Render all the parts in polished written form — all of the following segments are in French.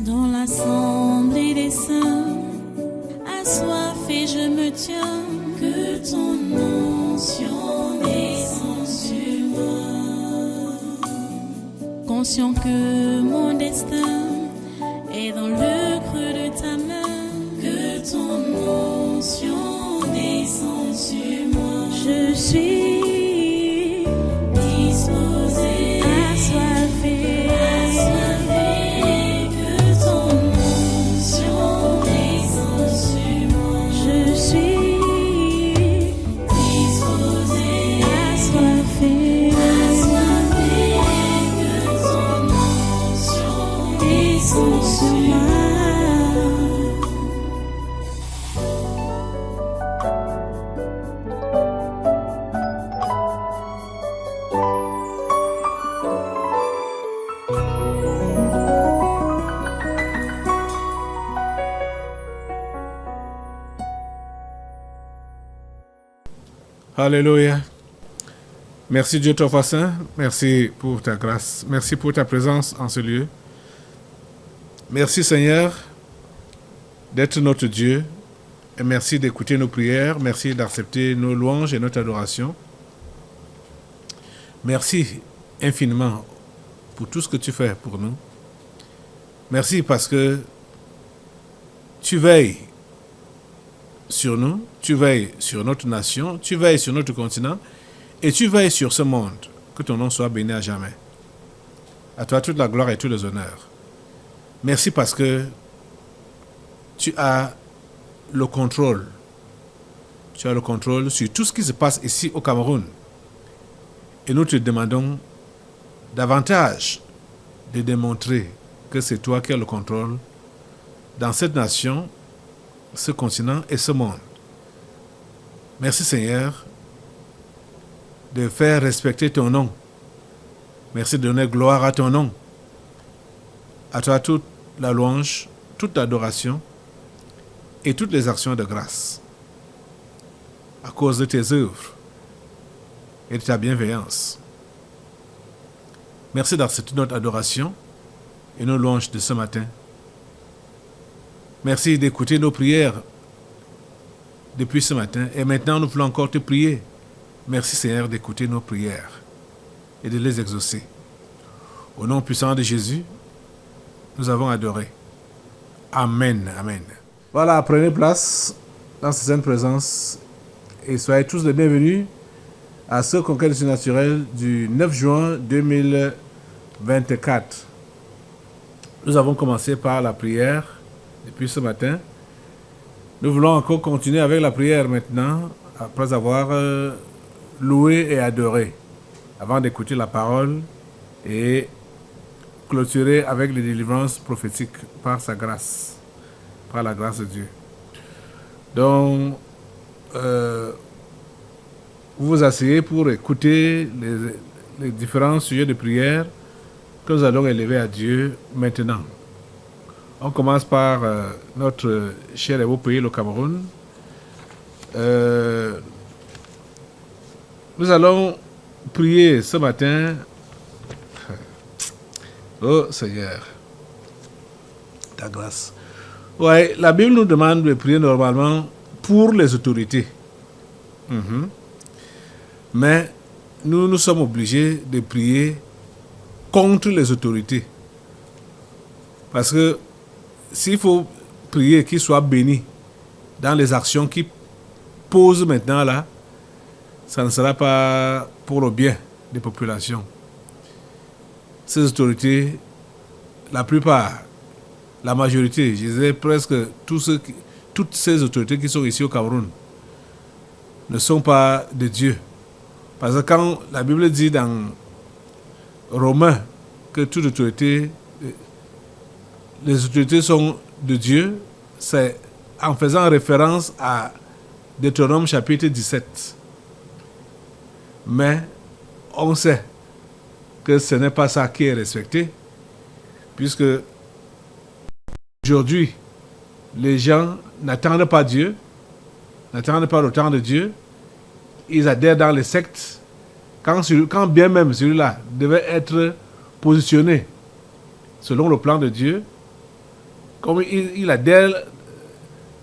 Dans l'assemblée des saints, assoiffé je me tiens, que ton onction descende sur moi. Conscient que mon destin est dans le creux de ta main, que ton onction descende sur moi. Je suis disposé, assoiffé, que ton onction descende sur moi. Je suis disposé, assoiffé, que ton onction descende sur moi. Alléluia. Merci Dieu Tout Saint. Merci pour ta grâce. Merci pour ta présence en ce lieu. Merci Seigneur d'être notre Dieu. Et merci d'écouter nos prières. Merci d'accepter nos louanges et notre adoration. Merci infiniment pour tout ce que tu fais pour nous. Merci parce que tu veilles sur nous, tu veilles sur notre nation, tu veilles sur notre continent et tu veilles sur ce monde. Que ton nom soit béni à jamais. À toi toute la gloire et tous les honneurs. Merci parce que tu as le contrôle. Tu as le contrôle sur tout ce qui se passe ici au Cameroun. Et nous te demandons davantage de démontrer que c'est toi qui as le contrôle dans cette nation, ce continent et ce monde. Merci Seigneur de faire respecter ton nom. Merci de donner gloire à ton nom. À toi toute la louange, toute l'adoration et toutes les actions de grâce. À cause de tes œuvres et de ta bienveillance. Merci d'accepter notre adoration et nos louanges de ce matin. Merci d'écouter nos prières depuis ce matin. Et maintenant, nous voulons encore te prier. Merci Seigneur d'écouter nos prières et de les exaucer. Au nom puissant de Jésus, nous avons adoré. Amen. Amen. Voilà, prenez place dans cette sainte présence et soyez tous les bienvenus à ce congrès naturel du 9 juin 2024. Nous avons commencé par la prière depuis ce matin. Nous voulons encore continuer avec la prière maintenant, après avoir loué et adoré, avant d'écouter la parole et clôturer avec les délivrances prophétiques par sa grâce, par la grâce de Dieu. Donc, vous vous asseyez pour écouter les différents sujets de prière que nous allons élever à Dieu maintenant. On commence par notre cher et beau pays, le Cameroun. Nous allons prier ce matin. Oh Seigneur, ta grâce. Ouais, la Bible nous demande de prier normalement pour les autorités. Mais nous sommes obligés de prier contre les autorités. Parce que s'il faut prier qu'ils soient bénis dans les actions qu'ils posent maintenant là, ça ne sera pas pour le bien des populations. Ces autorités, la plupart, la majorité, je dirais presque toutes ces autorités qui sont ici au Cameroun ne sont pas de Dieu. Parce que quand la Bible dit dans Romains que toute autorité, les autorités sont de Dieu, c'est en faisant référence à Deutéronome chapitre 17. Mais on sait que ce n'est pas ça qui est respecté, puisque aujourd'hui, les gens n'attendent pas Dieu, n'attendent pas le temps de Dieu, ils adhèrent dans les sectes, quand bien même celui-là devait être positionné selon le plan de Dieu, comme il adhère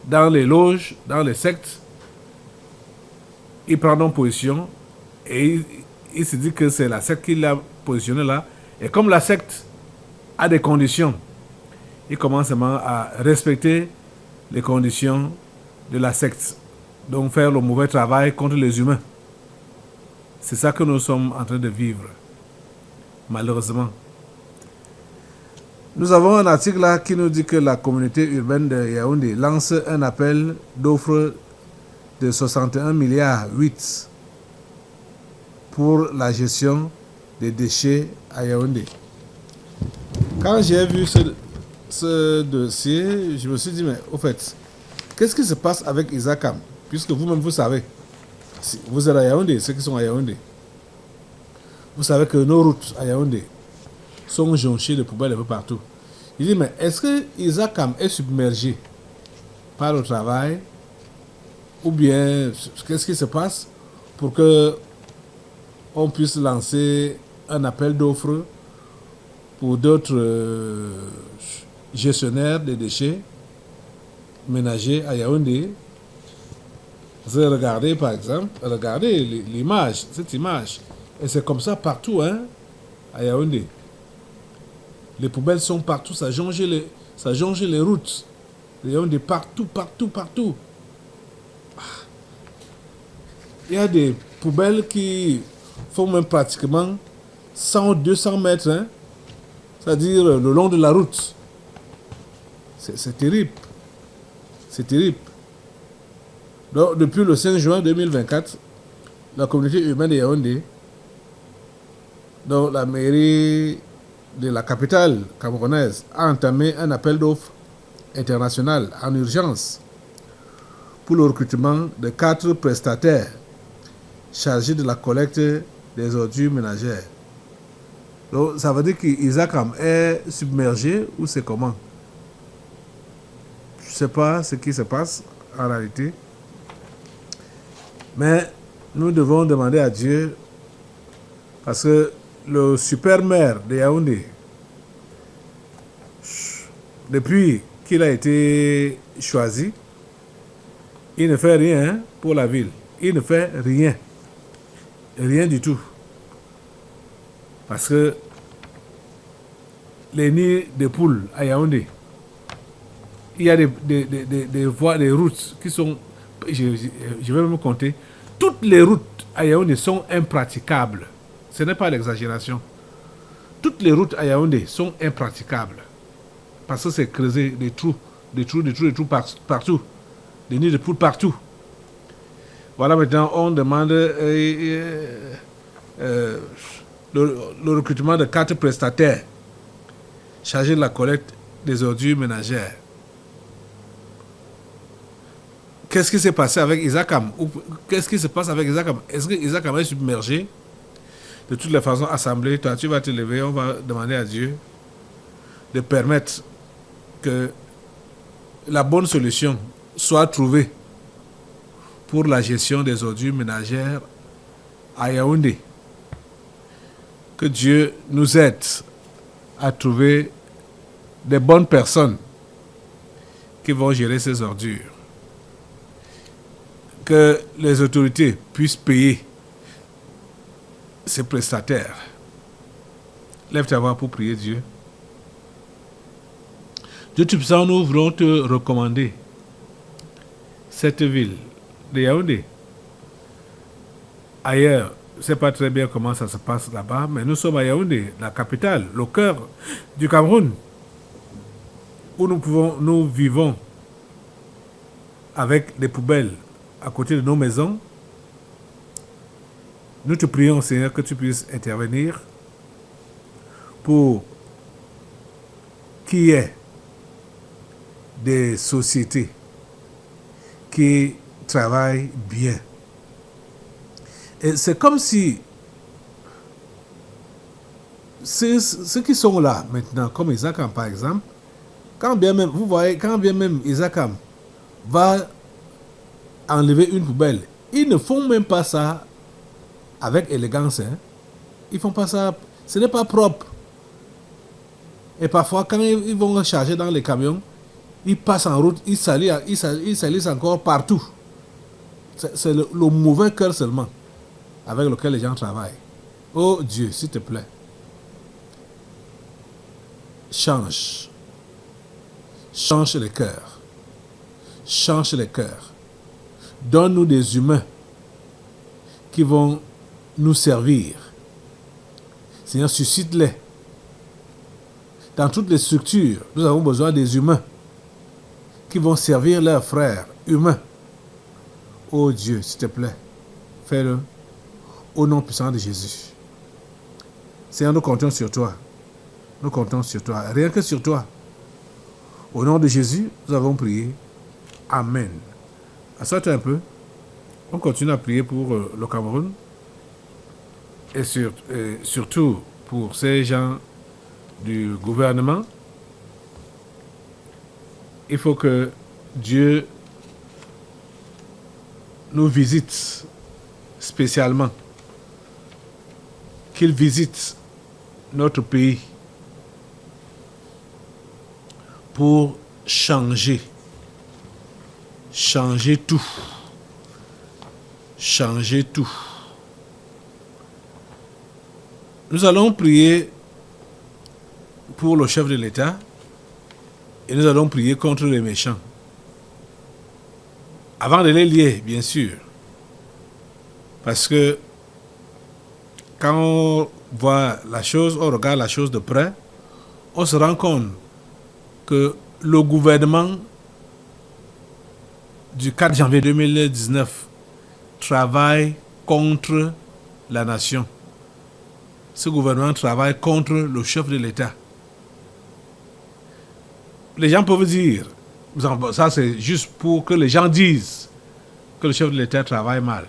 dans les loges, dans les sectes, il prend donc position et il se dit que c'est la secte qui l'a positionné là. Et comme la secte a des conditions, il commence seulement à respecter les conditions de la secte. Donc faire le mauvais travail contre les humains. C'est ça que nous sommes en train de vivre, malheureusement. Nous avons un article là qui nous dit que la communauté urbaine de Yaoundé lance un appel d'offres de 61 milliards 8 pour la gestion des déchets à Yaoundé. Quand j'ai vu ce dossier, je me suis dit, mais au fait, qu'est-ce qui se passe avec Isakam? Puisque vous-même vous savez, si vous êtes à Yaoundé, ceux qui sont à Yaoundé, vous savez que nos routes à Yaoundé sont jonchées de poubelles un peu partout. Il dit, mais est-ce que Isakam est submergé par le travail ou bien qu'est-ce qui se passe pour que on puisse lancer un appel d'offres pour d'autres gestionnaires des déchets ménagers à Yaoundé? Vous avez regardé par exemple, regardez l'image, cette image, et c'est comme ça partout, hein, à Yaoundé. Les poubelles sont partout, ça jonge les routes. Les Yaoundé partout. Il y a des poubelles qui font même pratiquement 100-200 mètres, hein, c'est-à-dire le long de la route. C'est terrible. C'est terrible. Donc, depuis le 5 juin 2024, la communauté urbaine de Yaoundé, donc la mairie de la capitale camerounaise, a entamé un appel d'offres international en urgence pour le recrutement de 4 prestataires chargés de la collecte des ordures ménagères. Donc, ça veut dire qu'Isakam est submergé ou c'est comment? Je ne sais pas ce qui se passe en réalité. Mais nous devons demander à Dieu, parce que le super maire de Yaoundé, depuis qu'il a été choisi, il ne fait rien pour la ville. Il ne fait rien. Rien du tout. Parce que les nids de poules à Yaoundé, il y a des voies, des routes qui sont, je vais même compter, toutes les routes à Yaoundé sont impraticables. Ce n'est pas l'exagération. Toutes les routes à Yaoundé sont impraticables. Parce que c'est creusé des trous partout. Des nids de poules partout. Voilà, maintenant on demande le recrutement de 4 prestataires chargés de la collecte des ordures ménagères. Qu'est-ce qui s'est passé avec Isakam? Qu'est-ce qui se passe avec Isakam? Est-ce que Isakam est submergé? De toutes les façons, assemblée, toi tu vas te lever, on va demander à Dieu de permettre que la bonne solution soit trouvée pour la gestion des ordures ménagères à Yaoundé. Que Dieu nous aide à trouver des bonnes personnes qui vont gérer ces ordures. Que les autorités puissent payer ces prestataires. Lève ta voix pour prier Dieu. Dieu Tout-Puissant, nous voulons te recommander cette ville de Yaoundé. Ailleurs, je ne sais pas très bien comment ça se passe là-bas, mais nous sommes à Yaoundé, la capitale, le cœur du Cameroun, où nous vivons avec des poubelles à côté de nos maisons. Nous te prions, Seigneur, que tu puisses intervenir pour qu'il y ait des sociétés qui travaillent bien. Et c'est comme si ceux qui sont là maintenant, comme Isakam par exemple, quand bien même, vous voyez, quand bien même Isakam va enlever une poubelle, ils ne font même pas ça avec élégance. Hein. Ils font pas ça, ce n'est pas propre. Et parfois, quand ils vont charger dans les camions, Ils passent en route, ils salissent encore partout. C'est le mauvais cœur seulement avec lequel les gens travaillent. Oh Dieu, s'il te plaît, change. Change les cœurs. Change les cœurs. Donne-nous des humains qui vont nous servir. Seigneur, suscite-les. Dans toutes les structures, nous avons besoin des humains qui vont servir leurs frères humains. Oh Dieu, s'il te plaît, fais-le au nom puissant de Jésus. Seigneur, nous comptons sur toi. Nous comptons sur toi. Rien que sur toi. Au nom de Jésus, nous avons prié. Amen. Assois-toi un peu. On continue à prier pour le Cameroun. Et surtout pour ces gens du gouvernement. Il faut que Dieu nous visite spécialement. Qu'il visite notre pays pour changer tout. Changer tout. Nous allons prier pour le chef de l'État et nous allons prier contre les méchants. Avant de les lier, bien sûr. Parce que quand on voit la chose, on regarde la chose de près, on se rend compte que le gouvernement du 4 janvier 2019 travaille contre la nation. Ce gouvernement travaille contre le chef de l'État. Les gens peuvent dire, ça c'est juste pour que les gens disent que le chef de l'État travaille mal.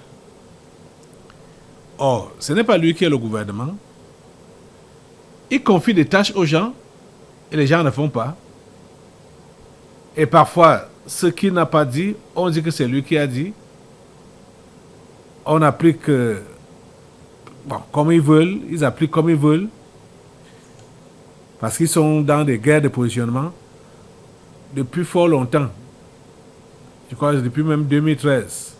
Or, ce n'est pas lui qui est le gouvernement. Il confie des tâches aux gens et les gens ne font pas. Et parfois, ce qu'il n'a pas dit, on dit que c'est lui qui a dit. On applique comme ils veulent, ils appliquent comme ils veulent. Parce qu'ils sont dans des guerres de positionnement depuis fort longtemps. Je crois que depuis même 2013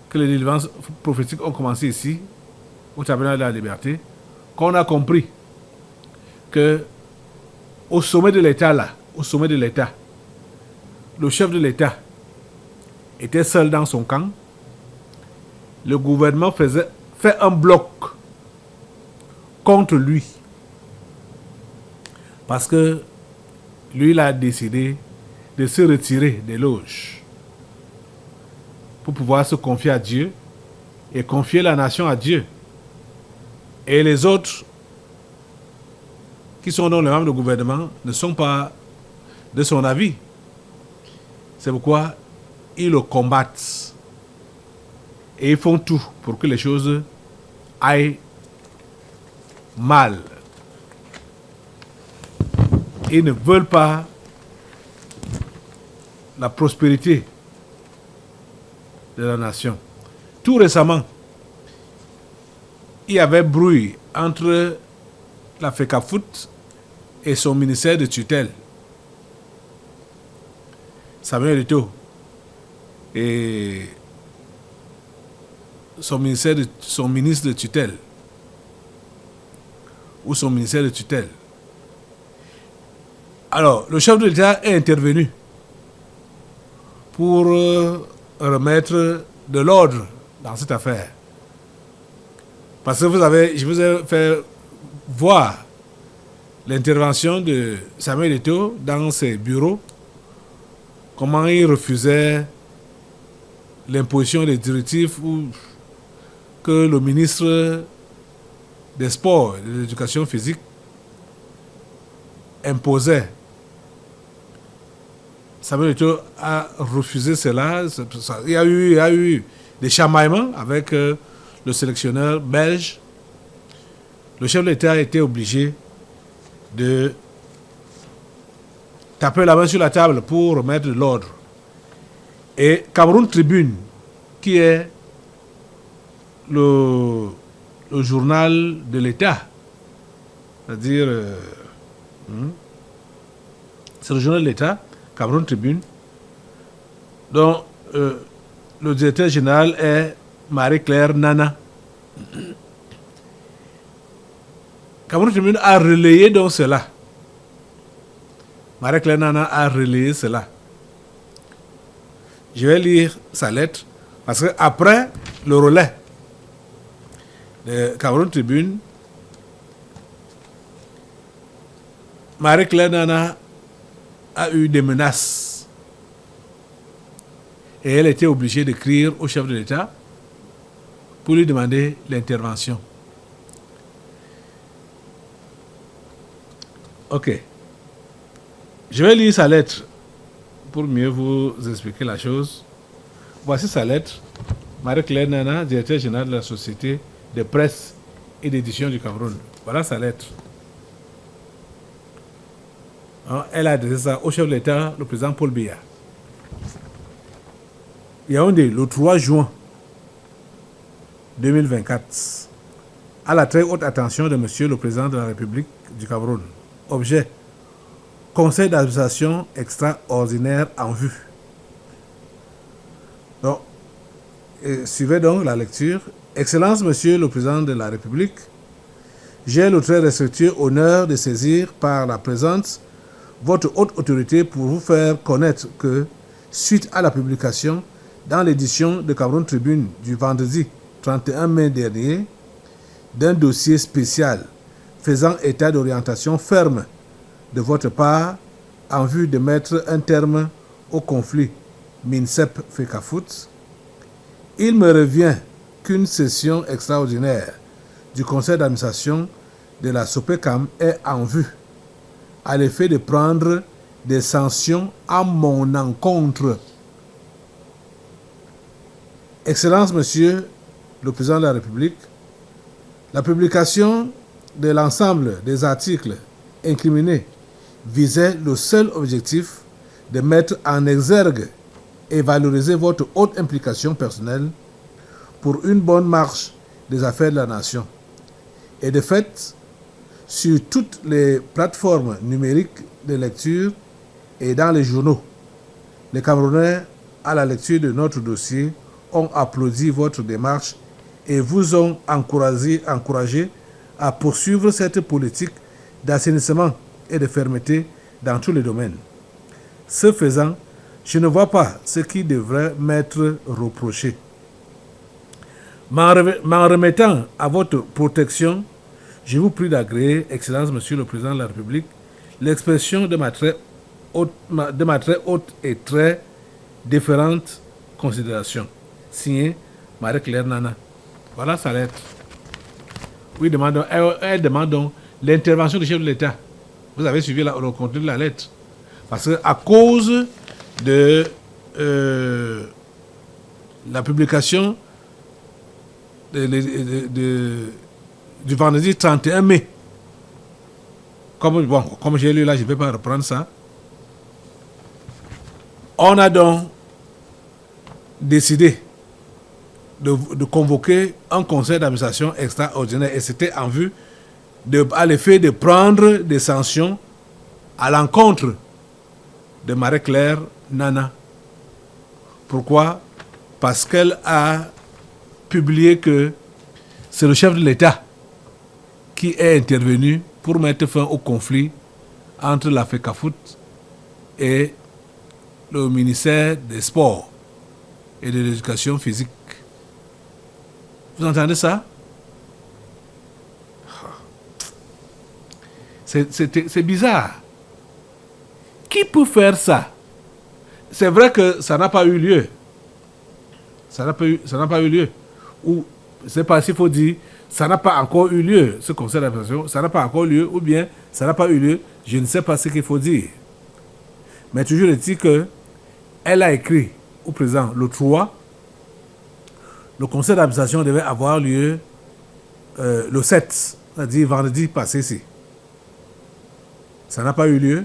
que les délivrances prophétiques ont commencé ici, au Tabernacle de la Liberté, qu'on a compris que au sommet de l'État, le chef de l'État était seul dans son camp. Le gouvernement fait un bloc contre lui. Parce que lui, il a décidé de se retirer des loges pour pouvoir se confier à Dieu et confier la nation à Dieu. Et les autres qui sont dans le membres du gouvernement ne sont pas de son avis. C'est pourquoi ils le combattent. Et ils font tout pour que les choses aillent mal. Ils ne veulent pas la prospérité de la nation. Tout récemment, il y avait brouille entre la FECAFOOT et son ministère de tutelle. Samuel Eto'o et son ministre de tutelle ou son ministère de tutelle. Alors, le chef de l'État est intervenu pour remettre de l'ordre dans cette affaire. Parce que je vous ai fait voir l'intervention de Samuel Eto'o dans ses bureaux, comment il refusait l'imposition des directives que le ministre des Sports et de l'Éducation physique imposait. Samuel Eto'o a refusé cela. Il y a eu des chamaillements avec le sélectionneur belge. Le chef de l'État a été obligé de taper la main sur la table pour remettre de l'ordre. Et Cameroun Tribune, qui est le journal de l'État, c'est-à-dire c'est le journal de l'État, Cameroun Tribune, dont le directeur général est Marie-Claire Nana. Cameroun Tribune a relayé donc cela. Marie-Claire Nana a relayé cela. Je vais lire sa lettre parce que après le relais de Cameroun Tribune, Marie-Claire Nana a eu des menaces et elle était obligée d'écrire au chef de l'État pour lui demander l'intervention. Ok. Je vais lire sa lettre pour mieux vous expliquer la chose. Voici sa lettre. Marie-Claire Nana, directeur général de la Société de presse et d'édition du Cameroun. Voilà sa lettre. Elle a adressé ça au chef de l'État, le président Paul Biya. Yaoundé, le 3 juin 2024, à la très haute attention de Monsieur le Président de la République du Cameroun. Objet: Conseil d'administration extraordinaire en vue. Donc, suivez donc la lecture. Excellence, Monsieur le Président de la République, j'ai le très respectueux honneur de saisir par la présente votre haute autorité pour vous faire connaître que, suite à la publication dans l'édition de Cameroun Tribune du vendredi 31 mai dernier, d'un dossier spécial faisant état d'orientation ferme de votre part en vue de mettre un terme au conflit MINSEP-FECAFOOT, il me revient qu'une session extraordinaire du conseil d'administration de la SOPECAM est en vue à l'effet de prendre des sanctions à mon encontre. Excellence, Monsieur le Président de la République, la publication de l'ensemble des articles incriminés visait le seul objectif de mettre en exergue et valoriser votre haute implication personnelle pour une bonne marche des affaires de la nation. Et de fait, sur toutes les plateformes numériques de lecture et dans les journaux, les Camerounais, à la lecture de notre dossier, ont applaudi votre démarche et vous ont encouragé à poursuivre cette politique d'assainissement et de fermeté dans tous les domaines. Ce faisant, je ne vois pas ce qui devrait m'être reproché. M'en remettant à votre protection, je vous prie d'agréer, Excellence, Monsieur le Président de la République, l'expression de ma très haute et très différente considération. Signé Marie-Claire Nana. Voilà sa lettre. Oui, elle demande donc l'intervention du chef de l'État. Vous avez suivi le contenu de la lettre. Parce qu'à cause de la publication du vendredi 31 mai, comme j'ai lu là, je ne vais pas reprendre ça, on a donc décidé de convoquer un conseil d'administration extraordinaire et c'était en vue à l'effet de prendre des sanctions à l'encontre de Marie-Claire Nana. Pourquoi? Parce qu'elle a publié que c'est le chef de l'État qui est intervenu pour mettre fin au conflit entre la FECAFOOT et le ministère des Sports et de l'Éducation physique. Vous entendez ça? C'est bizarre. Qui peut faire ça? C'est vrai que ça n'a pas eu lieu. Ça n'a pas eu lieu. Ou, c'est pas s'il faut dire, ça n'a pas encore eu lieu, ce conseil d'administration, ça n'a pas encore eu lieu, ou bien ça n'a pas eu lieu, je ne sais pas ce qu'il faut dire. Mais toujours est-il que elle a écrit au président le 3, le conseil d'administration devait avoir lieu le 7, c'est-à-dire vendredi passé ici. Ça n'a pas eu lieu.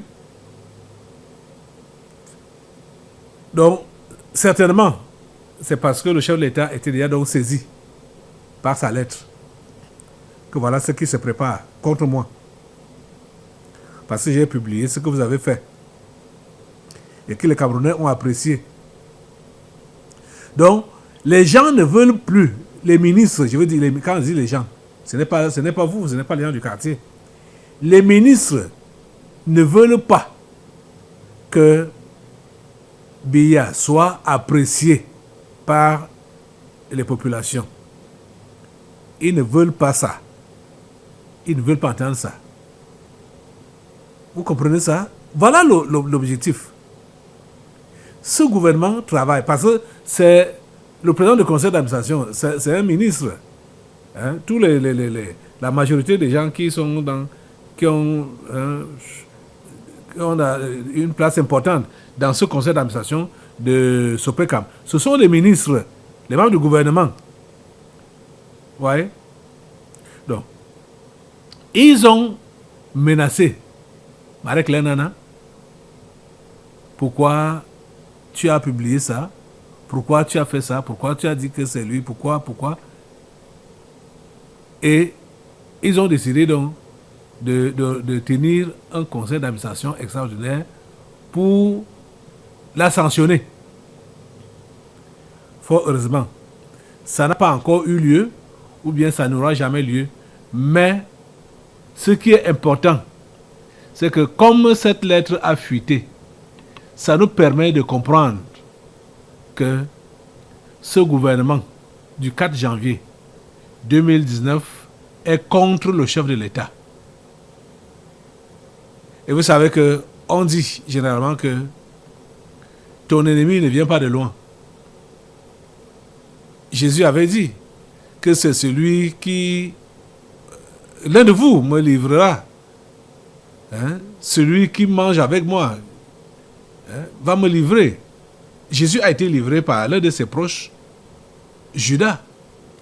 Donc, certainement, c'est parce que le chef de l'État était déjà donc saisi par sa lettre que voilà ce qui se prépare contre moi. Parce que j'ai publié ce que vous avez fait. et que les Camerounais ont apprécié. Donc, les gens ne veulent plus, les ministres, je veux dire, quand je dis les gens, ce n'est pas vous, ce n'est pas les gens du quartier. Les ministres ne veulent pas que Biya soit apprécié par les populations. Ils ne veulent pas ça. Ils ne veulent pas entendre ça. Vous comprenez ça? Voilà l'objectif. Ce gouvernement travaille parce que c'est le président du conseil d'administration, c'est un ministre. Hein? La majorité des gens qui sont qui ont une place importante dans ce conseil d'administration de Sopecam, ce sont les ministres, les membres du gouvernement. Ouais. Donc, ils ont menacé Marek Lenana. Pourquoi tu as publié ça? Pourquoi tu as fait ça? Pourquoi tu as dit que c'est lui? Pourquoi? Et ils ont décidé donc de tenir un conseil d'administration extraordinaire pour la sanctionner. Fort heureusement, ça n'a pas encore eu lieu, ou bien ça n'aura jamais lieu. Mais ce qui est important, c'est que comme cette lettre a fuité, ça nous permet de comprendre que ce gouvernement du 4 janvier 2019 est contre le chef de l'État. Et vous savez que on dit généralement que ton ennemi ne vient pas de loin. Jésus avait dit que c'est celui qui, l'un de vous me livrera. Hein? Celui qui mange avec moi va me livrer. Jésus a été livré par l'un de ses proches, Judas,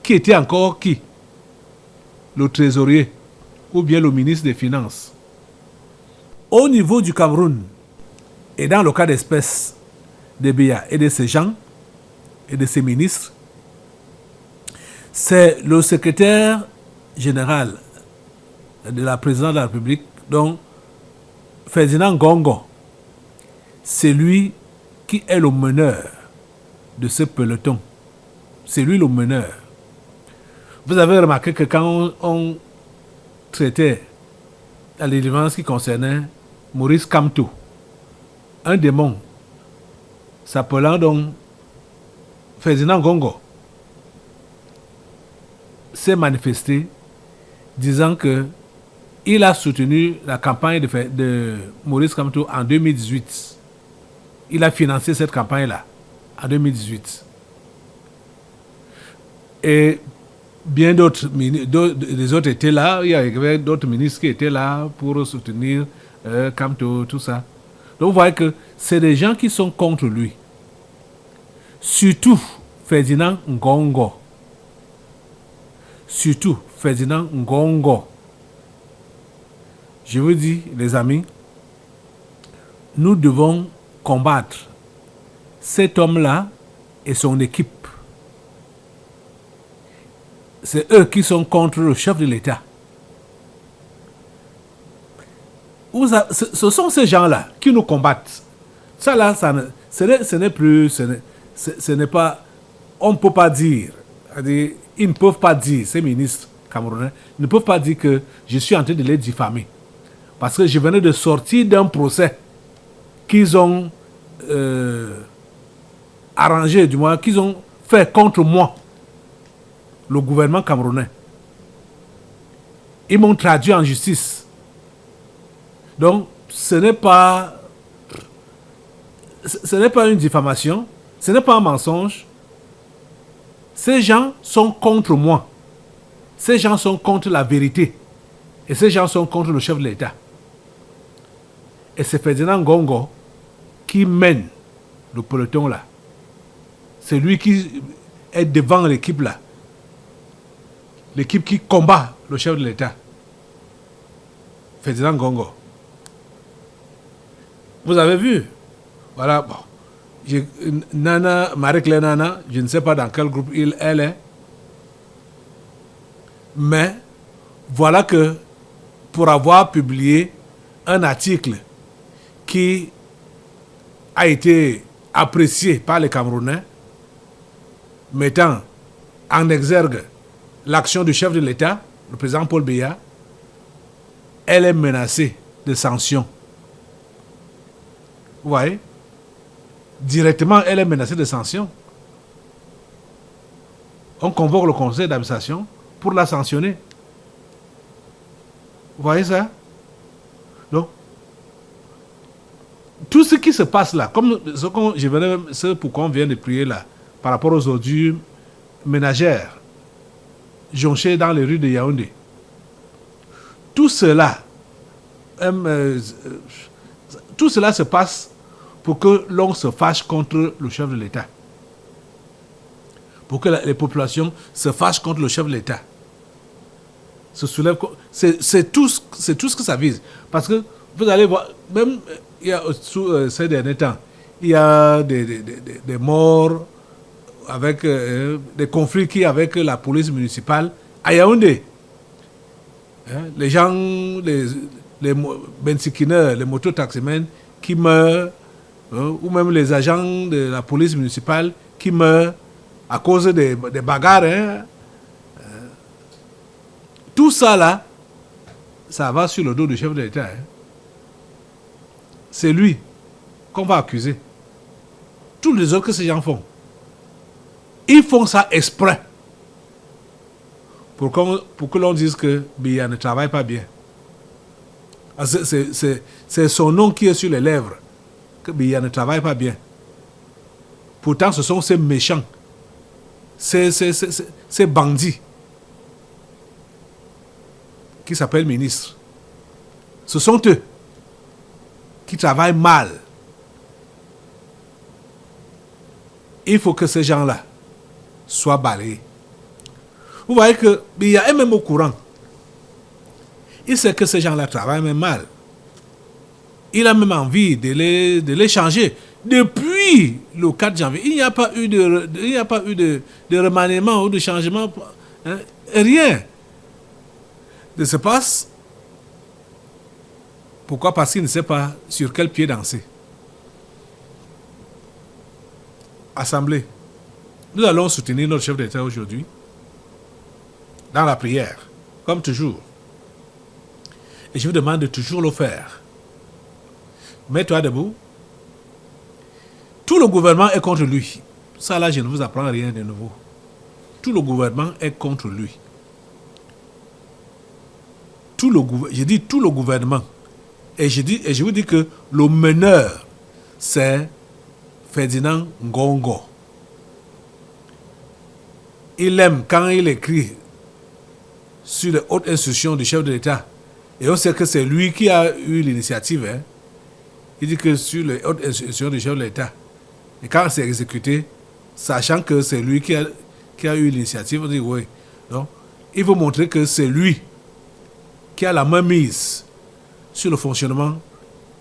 qui était encore qui? Le trésorier ou bien le ministre des Finances. Au niveau du Cameroun, et dans le cas d'espèce de Biya et de ses gens et de ses ministres, c'est le secrétaire général de la présidence de la République, donc Ferdinand Ngongo. C'est lui qui est le meneur de ce peloton. C'est lui le meneur. Vous avez remarqué que quand on traitait la délivrance qui concernait Maurice Kamto, un démon s'appelant donc Ferdinand Ngongo, s'est manifesté disant que il a soutenu la campagne de Maurice Kamto en 2018. Il a financé cette campagne-là en 2018. Et bien d'autres, les autres étaient là, il y avait d'autres ministres qui étaient là pour soutenir Kamto, tout ça. Donc vous voyez que c'est des gens qui sont contre lui. Surtout Ferdinand Ngongo. Surtout Ferdinand Ngongo. Je vous dis, les amis, nous devons combattre cet homme-là et son équipe. C'est eux qui sont contre le chef de l'État. Ce sont ces gens-là qui nous combattent. Ça là, ce n'est plus, ce n'est pas, on ne peut pas dire, ils ne peuvent pas dire, ces ministres camerounais, ne peuvent pas dire que je suis en train de les diffamer. Parce que je venais de sortir d'un procès qu'ils ont arrangé, du moins, qu'ils ont fait contre moi, le gouvernement camerounais. Ils m'ont traduit en justice. Donc, ce n'est pas une diffamation, ce n'est pas un mensonge. Ces gens sont contre moi. Ces gens sont contre la vérité. Et ces gens sont contre le chef de l'État. Et c'est Ferdinand Ngongo qui mène le peloton là. C'est lui qui est devant l'équipe là. L'équipe qui combat le chef de l'État. Ferdinand Ngongo. Vous avez vu? Voilà, bon. Nana, Marek Lenana, je ne sais pas dans quel groupe elle est. Mais voilà que pour avoir publié un article qui a été apprécié par les Camerounais, mettant en exergue l'action du chef de l'État, le président Paul Biya, elle est menacée de sanctions. Vous voyez? Directement, elle est menacée de sanctions. On convoque le conseil d'administration pour la sanctionner. Vous voyez ça? Donc, tout ce qui se passe là, comme ce pourquoi on vient de prier là, par rapport aux ordures ménagères jonchées dans les rues de Yaoundé, tout cela se passe pour que l'on se fâche contre le chef de l'État. Pour que les populations se fâchent contre le chef de l'État. C'est tout ce que ça vise. Parce que vous allez voir, même ces derniers temps, il y a des morts avec des conflits avec la police municipale à Yaoundé. Les gens, les bensikineurs, les mototaximens qui meurent, ou même les agents de la police municipale qui meurent à cause des bagarres. Tout ça là, ça va sur le dos du chef de l'État. C'est lui qu'on va accuser. Tous les autres que ces gens font, ils font ça exprès pour que l'on dise que Biya ne travaille pas bien. C'est son nom qui est sur les lèvres, que Biya ne travaille pas bien. Pourtant, ce sont ces méchants, ces bandits qui s'appellent ministres. Ce sont eux qui travaillent mal. Il faut que ces gens-là soient balayés. Vous voyez que Biya est même au courant. Il sait que ces gens-là travaillent même mal. Il a même envie de les changer. Depuis le 4 janvier, il n'y a pas eu de remaniement ou de changement. Rien ne se passe. Pourquoi? Parce qu'il ne sait pas sur quel pied danser. Assemblée, nous allons soutenir notre chef d'État aujourd'hui dans la prière, comme toujours. Et je vous demande de toujours le faire. Mets-toi debout. Tout le gouvernement est contre lui. Ça là, je ne vous apprends rien de nouveau. Tout le gouvernement est contre lui. Je dis tout le gouvernement. Et je vous dis que le meneur, c'est Ferdinand Ngongo. Il aime quand il écrit sur les hautes instructions du chef de l'État. Et on sait que c'est lui qui a eu l'initiative. Il dit que sur les hautes instructions du chef de l'État. Et quand c'est exécuté, sachant que c'est lui qui a eu l'initiative, on dit oui. Donc, il veut montrer que c'est lui qui a la main mise sur le fonctionnement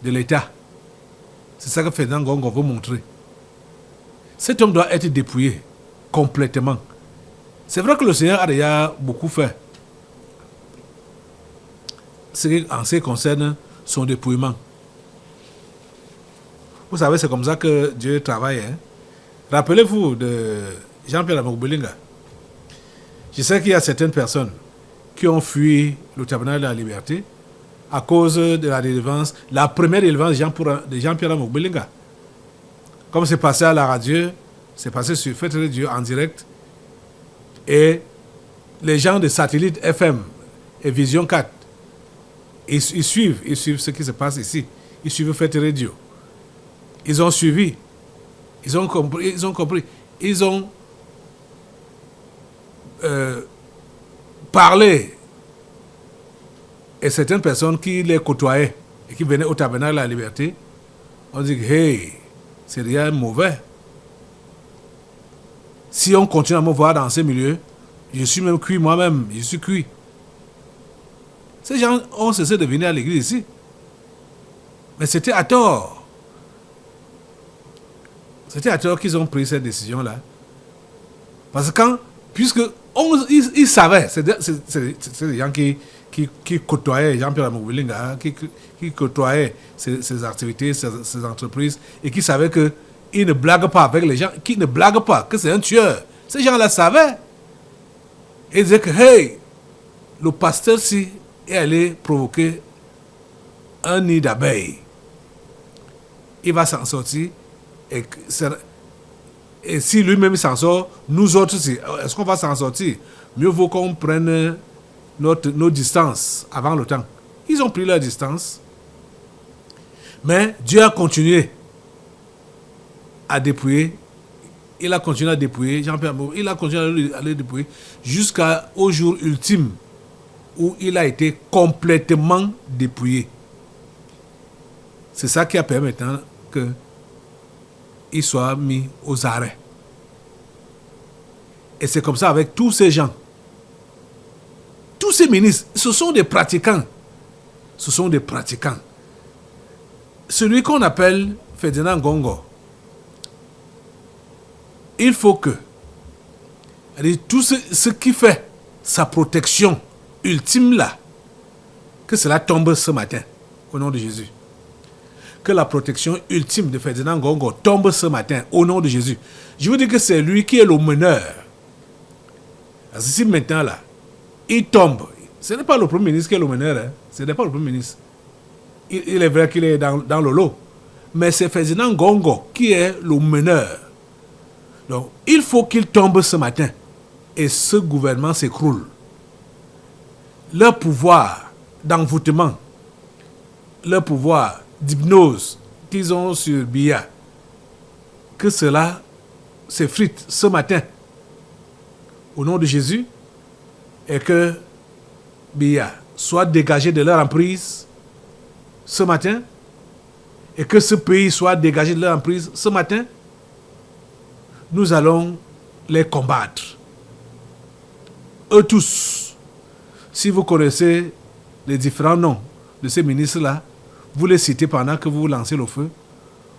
de l'État. C'est ça que Ferdinand Ngongo veut montrer. Cet homme doit être dépouillé complètement. C'est vrai que le Seigneur a déjà beaucoup fait en ce qui concerne son dépouillement. Vous savez, c'est comme ça que Dieu travaille. Rappelez-vous de Jean-Pierre Amokbelinga. Je sais qu'il y a certaines personnes qui ont fui le tabernacle de la liberté à cause de la délivrance, la première délivrance de Jean-Pierre Amokbelinga. Comme c'est passé à la radio, c'est passé sur Fête de Dieu en direct. Et les gens de Satellite FM et Vision 4, ils suivent ce qui se passe ici. Ils suivent Fête Radio. Ils ont suivi. Ils ont compris. Ils ont parlé. Et certaines personnes qui les côtoyaient et qui venaient au tabernacle de la liberté, on dit, hey, c'est rien mauvais. Si on continue à me voir dans ces milieux, je suis même cuit moi-même, je suis cuit. Ces gens ont cessé de venir à l'église ici. Mais c'était à tort. C'était à tort qu'ils ont pris cette décision-là. Parce que puisque Ils savaient, c'est des gens qui côtoyaient Jean-Pierre Moubilinga, qui côtoyaient ses activités, ses entreprises, et qui savaient qu'il ne blague pas avec les gens, qui ne blague pas, que c'est un tueur. Ces gens-là savaient. Et ils disaient que, hey, le pasteur-ci est allé provoquer un nid d'abeilles. Il va s'en sortir. Et si lui-même s'en sort, nous autres aussi, est-ce qu'on va s'en sortir? Mieux vaut qu'on prenne nos distances avant le temps. Ils ont pris leur distance. Mais Dieu a continué à dépouiller. Il a continué à dépouiller. Jean-Pierre Moreau, il a continué à le dépouiller jusqu'au jour ultime où il a été complètement dépouillé. C'est ça qui a permis maintenant qu'il soit mis aux arrêts. Et c'est comme ça avec tous ces gens. Tous ces ministres, ce sont des pratiquants. Ce sont des pratiquants. Celui qu'on appelle Ferdinand Ngongo, il faut que tout ce qui fait sa protection ultime là, que cela tombe ce matin, au nom de Jésus. Que la protection ultime de Ferdinand Ngongo tombe ce matin, au nom de Jésus. Je vous dis que c'est lui qui est le meneur. Parce que si maintenant là, il tombe, ce n'est pas le Premier ministre qui est le meneur, hein. Ce n'est pas le Premier ministre. Il est vrai qu'il est dans le lot, mais c'est Ferdinand Ngongo qui est le meneur. Donc, il faut qu'il tombe ce matin et ce gouvernement s'écroule. Leur pouvoir d'envoûtement, leur pouvoir d'hypnose qu'ils ont sur Biya, que cela s'effrite ce matin au nom de Jésus et que Biya soit dégagé de leur emprise ce matin et que ce pays soit dégagé de leur emprise ce matin. Nous allons les combattre. Eux tous. Si vous connaissez les différents noms de ces ministres-là, vous les citez pendant que vous lancez le feu.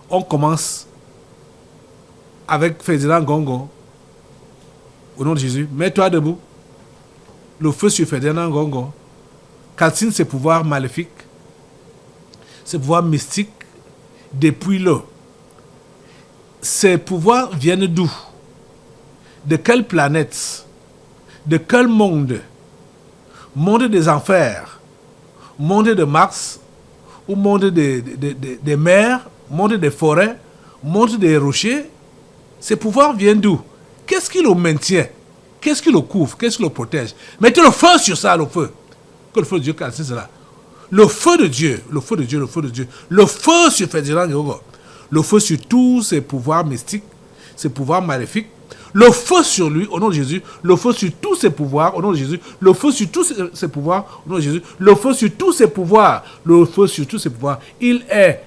On commence avec Ferdinand Ngongo. Au nom de Jésus, mets-toi debout. Le feu sur Ferdinand Ngongo calcine ses pouvoirs maléfiques, ses pouvoirs mystiques, dépouille-le. Ces pouvoirs viennent d'où? De quelle planète? De quel monde? Monde des enfers? Monde de Mars? Ou monde des mers? Monde des forêts? Monde des rochers? Ces pouvoirs viennent d'où? Qu'est-ce qui le maintient? Qu'est-ce qui le couvre? Qu'est-ce qui le protège? Mettez le feu sur ça, le feu. Que le feu de Dieu calcine cela. Le feu de Dieu, le feu de Dieu, le feu de Dieu. Le feu sur Ferdinand Ngongo. Le feu sur tous ses pouvoirs mystiques, ses pouvoirs maléfiques. Le feu sur lui, au nom de Jésus. Le feu sur tous ses pouvoirs, au nom de Jésus. Le feu sur tous ses pouvoirs, au nom de Jésus. Le feu sur tous ses pouvoirs. Le feu sur tous ses pouvoirs. Il est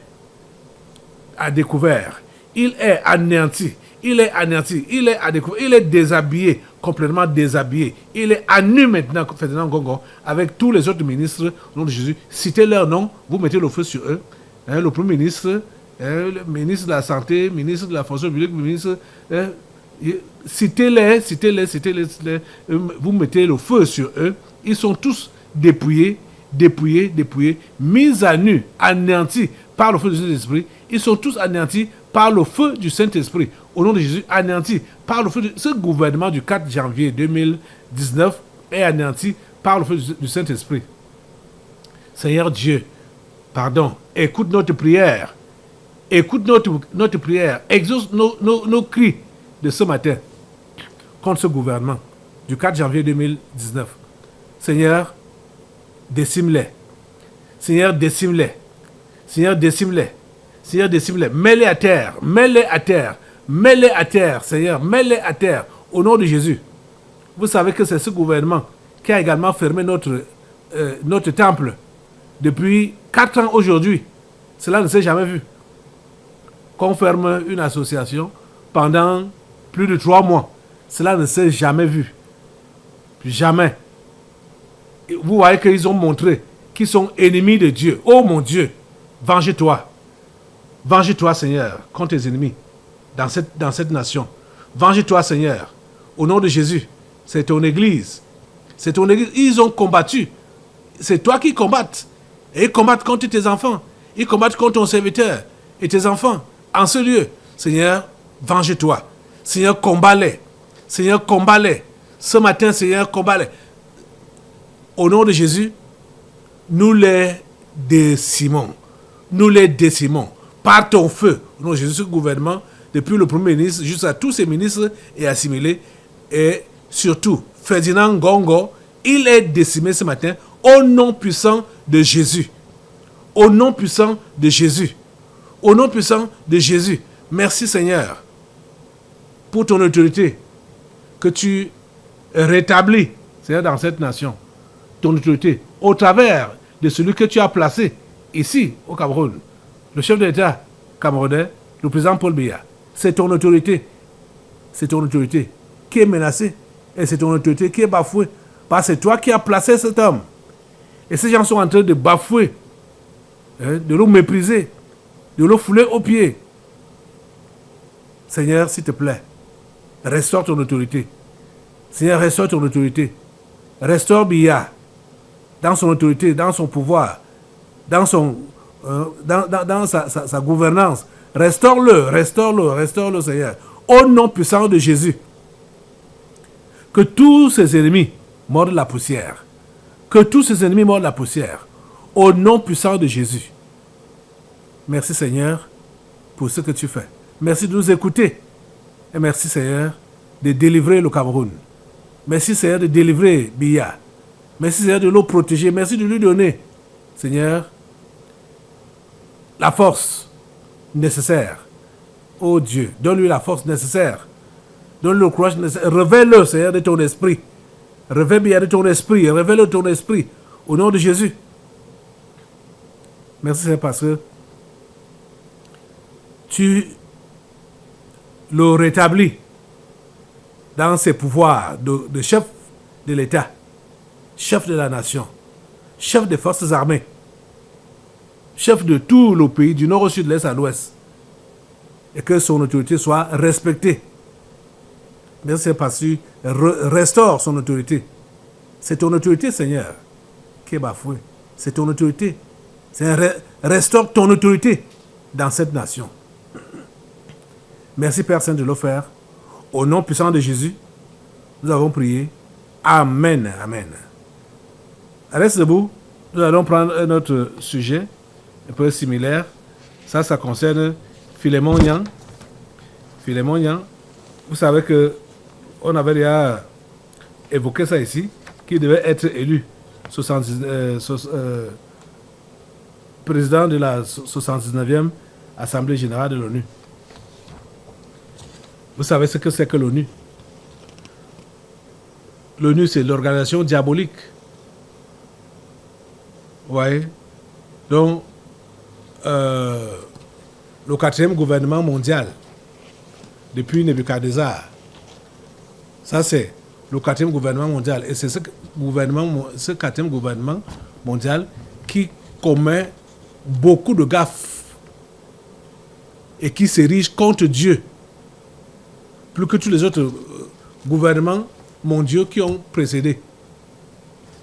à découvert. Il est anéanti. Il est anéanti. Il est à découvert. Il est déshabillé, complètement déshabillé. Il est à nu maintenant, Ferdinand Ngongo, avec tous les autres ministres, au nom de Jésus. Citez leur nom, vous mettez le feu sur eux. Le Premier ministre, le ministre de la Santé, ministre de la Fonction publique, ministre... citez-les, vous mettez le feu sur eux. Ils sont tous dépouillés, mis à nu, anéantis par le feu du Saint-Esprit. Ils sont tous anéantis par le feu du Saint-Esprit. Au nom de Jésus, anéantis par le feu Ce gouvernement du 4 janvier 2019 est anéanti par le feu du Saint-Esprit. Seigneur Dieu, pardon, écoute notre prière. Écoute notre prière. Exauce nos cris de ce matin contre ce gouvernement du 4 janvier 2019. Seigneur, décime-les. Seigneur, décime-les. Seigneur, décime-les. Seigneur, décime-les. Mets-les à terre. Mets-les à terre. Mets-les à terre, Seigneur. Mets-les à terre. Au nom de Jésus. Vous savez que c'est ce gouvernement qui a également fermé notre temple depuis 4 ans aujourd'hui. Cela ne s'est jamais vu. Qu'on ferme une association pendant plus de 3 mois. Cela ne s'est jamais vu. Jamais. Vous voyez qu'ils ont montré qu'ils sont ennemis de Dieu. Oh mon Dieu, venge-toi. Venge-toi, Seigneur, contre tes ennemis dans cette nation. Venge-toi, Seigneur. Au nom de Jésus, C'est ton église. C'est ton église. Ils ont combattu. C'est toi qui combattes. Et ils combattent contre tes enfants. Ils combattent contre ton serviteur et tes enfants. En ce lieu, Seigneur, venge-toi. Seigneur, combat-les. Seigneur, combat-les. Ce matin, Seigneur, combat-les. Au nom de Jésus, nous les décimons. Nous les décimons. Par ton feu. Au nom de Jésus, ce gouvernement, depuis le Premier ministre jusqu'à tous ses ministres, est assimilé. Et surtout, Ferdinand Gongo, il est décimé ce matin au nom puissant de Jésus. Au nom puissant de Jésus. Au nom puissant de Jésus. Merci Seigneur pour ton autorité que tu rétablis, Seigneur, dans cette nation. Ton autorité au travers de celui que tu as placé ici au Cameroun. Le chef de l'État camerounais, le président Paul Biya. C'est ton autorité. C'est ton autorité qui est menacée. Et c'est ton autorité qui est bafouée. Parce que c'est toi qui as placé cet homme. Et ces gens sont en train de bafouer, de le mépriser, de le fouler aux pieds. Seigneur, s'il te plaît, restaure ton autorité. Seigneur, restaure ton autorité. Restaure Biya dans son autorité, dans son pouvoir, dans sa gouvernance. Restaure-le, Seigneur. Au nom puissant de Jésus. Que tous ses ennemis mordent la poussière. Que tous ses ennemis mordent la poussière. Au nom puissant de Jésus. Merci Seigneur pour ce que tu fais. Merci de nous écouter. Et merci Seigneur de délivrer le Cameroun. Merci Seigneur de délivrer Biya. Merci Seigneur de le protéger. Merci de lui donner, Seigneur, la force nécessaire. Oh Dieu, donne-lui la force nécessaire. Donne-lui le courage nécessaire. Révèle-le, Seigneur, de ton esprit. Révèle Biya de ton esprit. Révèle-le de ton esprit. Au nom de Jésus. Merci Seigneur parce que tu le rétablis dans ses pouvoirs de chef de l'État, chef de la nation, chef des forces armées, chef de tout le pays, du nord au sud, de l'est à l'ouest, et que son autorité soit respectée. Merci parce que tu restaures son autorité. C'est ton autorité, Seigneur, qui est bafouée. C'est ton autorité. Seigneur, restaure ton autorité dans cette nation. Merci Père Saint de le faire. Au nom puissant de Jésus, nous avons prié. Amen. Amen. Reste debout. Nous allons prendre un autre sujet, un peu similaire. Ça concerne Philémon Yang. Philémon Yang. Vous savez que on avait déjà évoqué ça ici, qui devait être élu président de la 79e Assemblée Générale de l'ONU. Vous savez ce que c'est que l'ONU? L'ONU, c'est l'organisation diabolique. Vous voyez? Donc, le 4e gouvernement mondial, depuis Nebuchadnezzar, ça c'est le 4e gouvernement mondial. Et c'est ce 4e gouvernement mondial qui commet beaucoup de gaffes et qui s'érige contre Dieu. Plus que tous les autres gouvernements mondiaux qui ont précédé.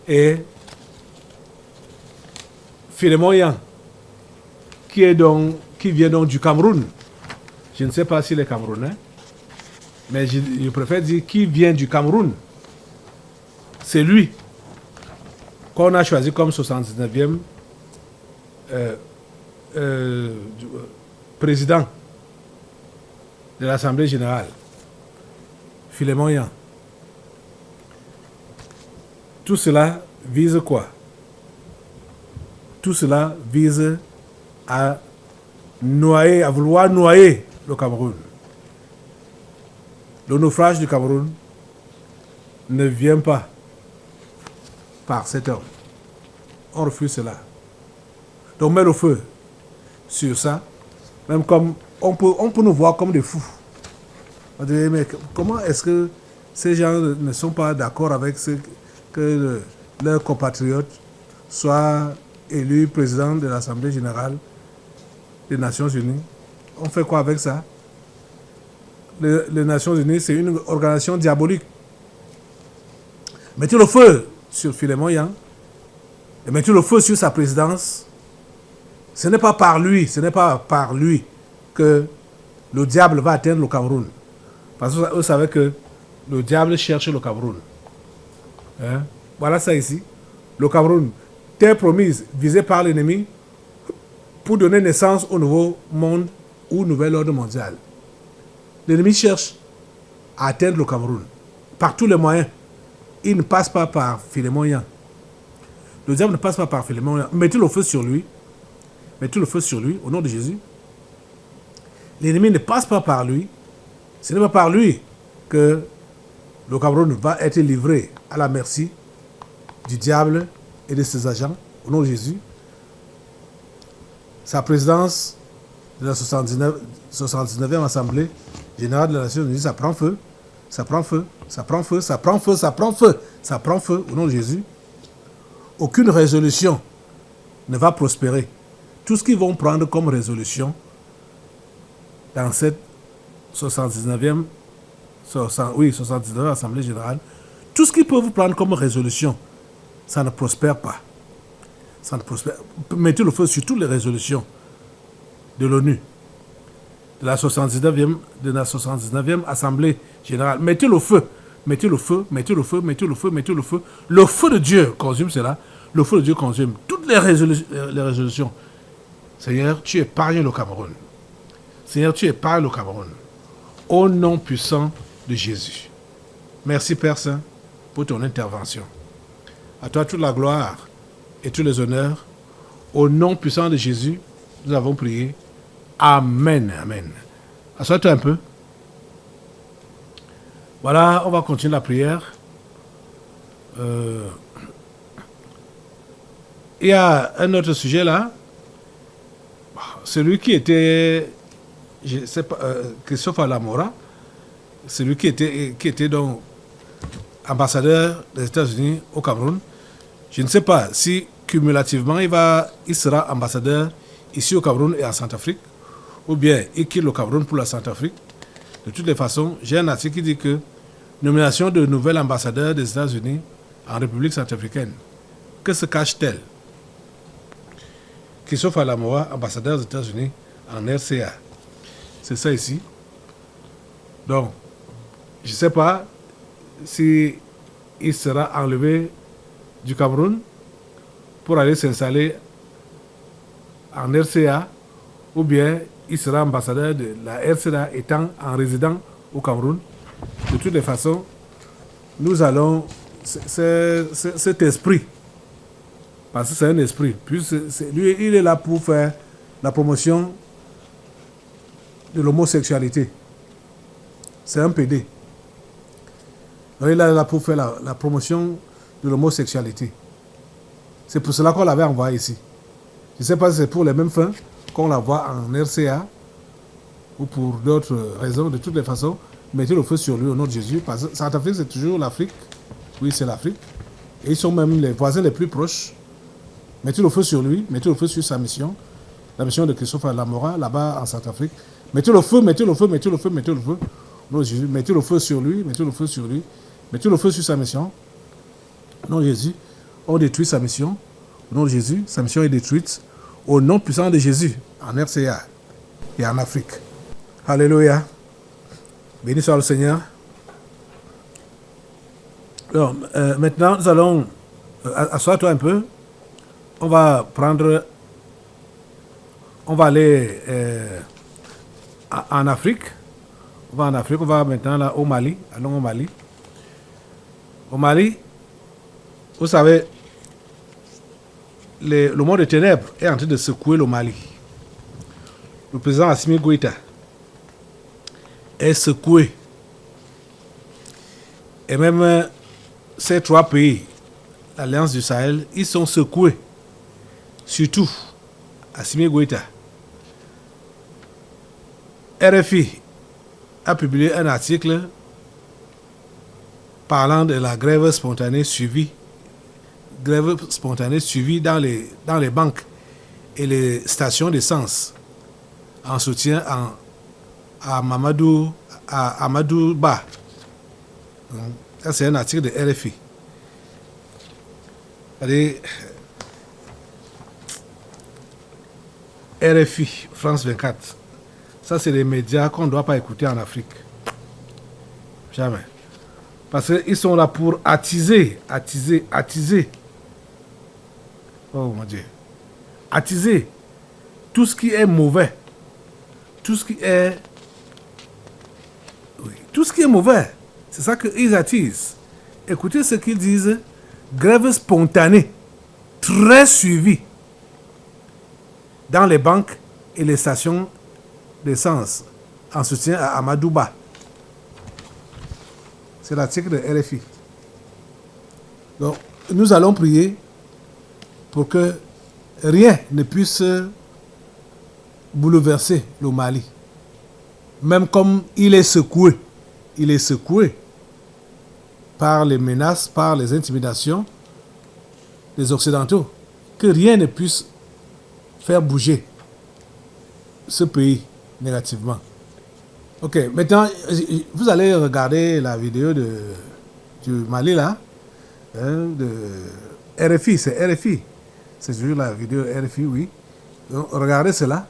Et Philémon Yang, qui vient donc du Cameroun, je ne sais pas s'il est camerounais, mais je préfère dire qui vient du Cameroun. C'est lui qu'on a choisi comme 79e président de l'Assemblée Générale. Philémon Yang. Tout cela vise quoi? Tout cela vise à vouloir noyer le Cameroun. Le naufrage du Cameroun ne vient pas par cet homme. On refuse cela. Donc met le feu sur ça, même comme on peut nous voir comme des fous. On dirait, mais comment est-ce que ces gens ne sont pas d'accord avec ce que leurs compatriotes soient élus président de l'Assemblée Générale des Nations Unies? On fait quoi avec ça? Les Nations Unies, c'est une organisation diabolique. Mettez le feu sur Philémon Yang et mettez le feu sur sa présidence. Ce n'est pas par lui que le diable va atteindre le Cameroun. Parce que vous savez que le diable cherche le Cameroun. Hein? Voilà ça ici. Le Cameroun, terre promise, visée par l'ennemi pour donner naissance au nouveau monde ou nouvel ordre mondial. L'ennemi cherche à atteindre le Cameroun par tous les moyens. Il ne passe pas par Philémon Yang. Le diable ne passe pas par Philémon Yang. Mettez le feu sur lui. Mettez le feu sur lui au nom de Jésus. L'ennemi ne passe pas par lui. Ce n'est pas par lui que le Cameroun va être livré à la merci du diable et de ses agents au nom de Jésus. Sa présidence de la 79e Assemblée générale de la Nation Unie, ça prend feu, ça prend feu, ça prend feu, ça prend feu, ça prend feu, ça prend feu au nom de Jésus. Aucune résolution ne va prospérer. Tout ce qu'ils vont prendre comme résolution dans cette 79e Assemblée générale, tout ce qu'ils peuvent prendre comme résolution, ça ne prospère pas. Ça ne prospère. Mettez le feu sur toutes les résolutions de l'ONU, de la 79e Assemblée générale. Mettez le feu, mettez le feu, mettez le feu, mettez le feu, mettez le feu. Le feu de Dieu consume cela. Le feu de Dieu consume toutes les résolutions. Seigneur, tu épargnes le Cameroun. Seigneur, tu épargnes le Cameroun. Au nom puissant de Jésus. Merci Père Saint pour ton intervention. À toi toute la gloire et tous les honneurs. Au nom puissant de Jésus, nous avons prié. Amen. Amen. Assois-toi un peu. Voilà, on va continuer la prière. Il y a un autre sujet là. Celui qui était, je sais pas, Christophe Alamora, celui qui était donc ambassadeur des États-Unis au Cameroun. Je ne sais pas si cumulativement il sera ambassadeur ici au Cameroun et en Centrafrique, ou bien il quitte le Cameroun pour la Centrafrique. De toutes les façons, j'ai un article qui dit que nomination de nouvel ambassadeur des États-Unis en République centrafricaine. Que se cache-t-elle? Christophe Alamora, ambassadeur des États-Unis en RCA. C'est ça ici. Donc, je ne sais pas si il sera enlevé du Cameroun pour aller s'installer en RCA, ou bien il sera ambassadeur de la RCA étant en résident au Cameroun. De toutes les façons, nous allons, cet esprit, parce que c'est un esprit, puis lui, il est là pour faire la promotion de l'homosexualité. C'est un PD. Donc, il est là pour faire la promotion de l'homosexualité. C'est pour cela qu'on l'avait envoyé ici. Je ne sais pas si c'est pour les mêmes fins qu'on l'envoie en RCA ou pour d'autres raisons. De toutes les façons, mettez le feu sur lui au nom de Jésus. Parce que Centrafrique, c'est toujours l'Afrique. Oui, c'est l'Afrique. Et ils sont même les voisins les plus proches. Mettez le feu sur lui, mettez le feu sur sa mission. La mission de Christophe Alamora, là-bas en Centrafrique. Mettez le feu, mettez le feu, mettez le feu, mettez le feu. Au nom de Jésus, mettez le feu sur lui, mettez le feu sur lui. Mettez le feu sur sa mission. Au nom de Jésus, on détruit sa mission. Au nom de Jésus, sa mission est détruite. Au nom puissant de Jésus, en RCA et en Afrique. Alléluia. Béni soit le Seigneur. Alors, maintenant, nous allons... assois-toi un peu. On va aller en Afrique. On va en Afrique. On va maintenant là, au Mali. Allons au Mali. Au Mali, vous savez, le monde des ténèbres est en train de secouer le Mali. Le président Assimi Goïta est secoué. Et même ces trois pays, l'Alliance du Sahel, ils sont secoués. Surtout Assimi Goïta. RFI a publié un article parlant de la grève spontanée suivie dans les banques et les stations d'essence en soutien à Amadou Ba. Ça, c'est un article de RFI. Allez, RFI, France 24. Ça, c'est les médias qu'on ne doit pas écouter en Afrique. Jamais. Parce qu'ils sont là pour attiser. Oh mon Dieu. Attiser tout ce qui est mauvais. Tout ce qui est... Oui, tout ce qui est mauvais. C'est ça qu'ils attisent. Écoutez ce qu'ils disent. Grève spontanée, très suivie dans les banques et les stations d'essence en soutien à Amadouba. C'est l'article de RFI. Donc, nous allons prier pour que rien ne puisse bouleverser le Mali. Même comme il est secoué par les menaces, par les intimidations des Occidentaux, que rien ne puisse faire bouger ce pays négativement. Ok, maintenant, vous allez regarder la vidéo du Mali là, de RFI, c'est RFI. C'est toujours la vidéo RFI, oui. Donc, regardez cela.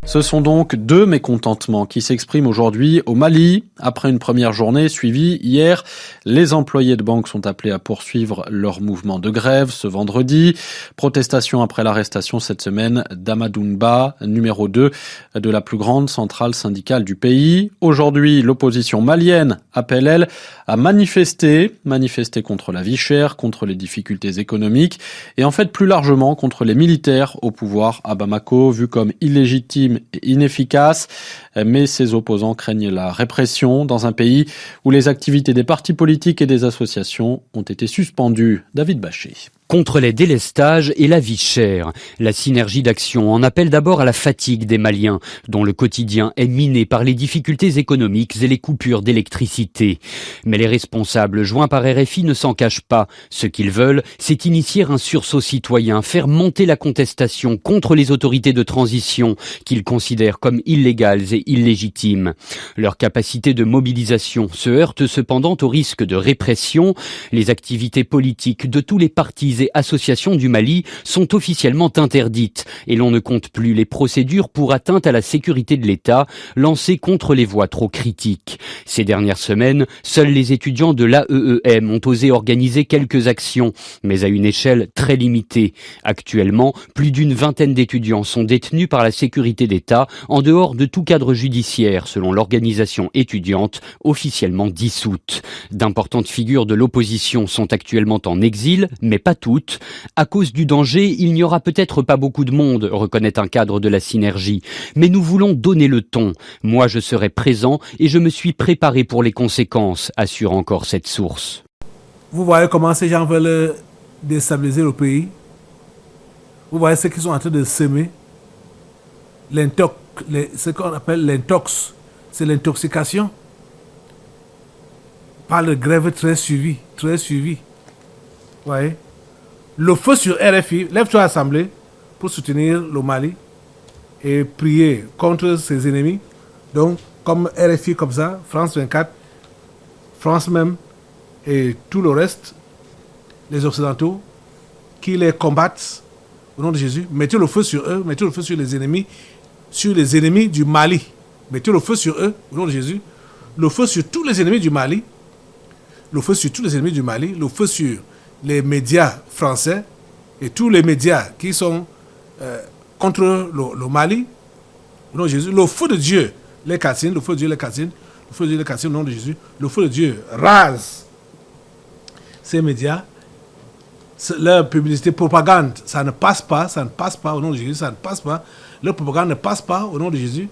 Ce sont donc deux mécontentements qui s'expriment aujourd'hui au Mali. Après une première journée suivie hier, les employés de banque sont appelés à poursuivre leur mouvement de grève ce vendredi. Protestation après l'arrestation cette semaine d'Amadouba, numéro 2 de la plus grande centrale syndicale du pays. Aujourd'hui, l'opposition malienne appelle, elle, à manifester contre la vie chère, contre les difficultés économiques et en fait plus largement contre les militaires au pouvoir à Bamako, vus comme illégitimes et inefficace, mais ses opposants craignent la répression dans un pays où les activités des partis politiques et des associations ont été suspendues. David Bachet. Contre les délestages et la vie chère, la synergie d'action en appelle d'abord à la fatigue des Maliens, dont le quotidien est miné par les difficultés économiques et les coupures d'électricité. Mais les responsables joints par RFI ne s'en cachent pas. Ce qu'ils veulent, c'est initier un sursaut citoyen, faire monter la contestation contre les autorités de transition qu'ils considèrent comme illégales et illégitimes. Leur capacité de mobilisation se heurte cependant au risque de répression. Les activités politiques de tous les partis et associations du Mali sont officiellement interdites et l'on ne compte plus les procédures pour atteinte à la sécurité de l'État lancées contre les voix trop critiques. Ces dernières semaines, seuls les étudiants de l'AEEM ont osé organiser quelques actions, mais à une échelle très limitée. Actuellement, plus d'une vingtaine d'étudiants sont détenus par la sécurité d'État en dehors de tout cadre judiciaire, selon l'organisation étudiante officiellement dissoute. D'importantes figures de l'opposition sont actuellement en exil, mais pas toutes. À cause du danger, il n'y aura peut-être pas beaucoup de monde, reconnaît un cadre de la synergie. Mais nous voulons donner le ton. Moi, je serai présent et je me suis préparé pour les conséquences, assure encore cette source. Vous voyez comment ces gens veulent déstabiliser le pays. Vous voyez ce qu'ils sont en train de semer. Ce qu'on appelle l'intox. C'est l'intoxication. Par le grève très suivi. Très suivi. Vous voyez. Le feu sur RFI, lève-toi assemblée pour soutenir le Mali et prier contre ses ennemis. Donc, comme RFI comme ça, France 24, France même et tout le reste, les Occidentaux, qui les combattent au nom de Jésus. Mettez le feu sur eux, mettez le feu sur les ennemis du Mali. Mettez le feu sur eux au nom de Jésus. Le feu sur tous les ennemis du Mali. Le feu sur tous les ennemis du Mali. Le feu sur les médias français et tous les médias qui sont contre le Mali, au nom de Jésus, le feu de Dieu les calcine, le feu de Dieu les calcine, le feu de Dieu les calcine au nom de Jésus, le feu de Dieu rase ces médias, leur publicité, propagande, ça ne passe pas au nom de Jésus, ça ne passe pas, leur propagande ne passe pas au nom de Jésus.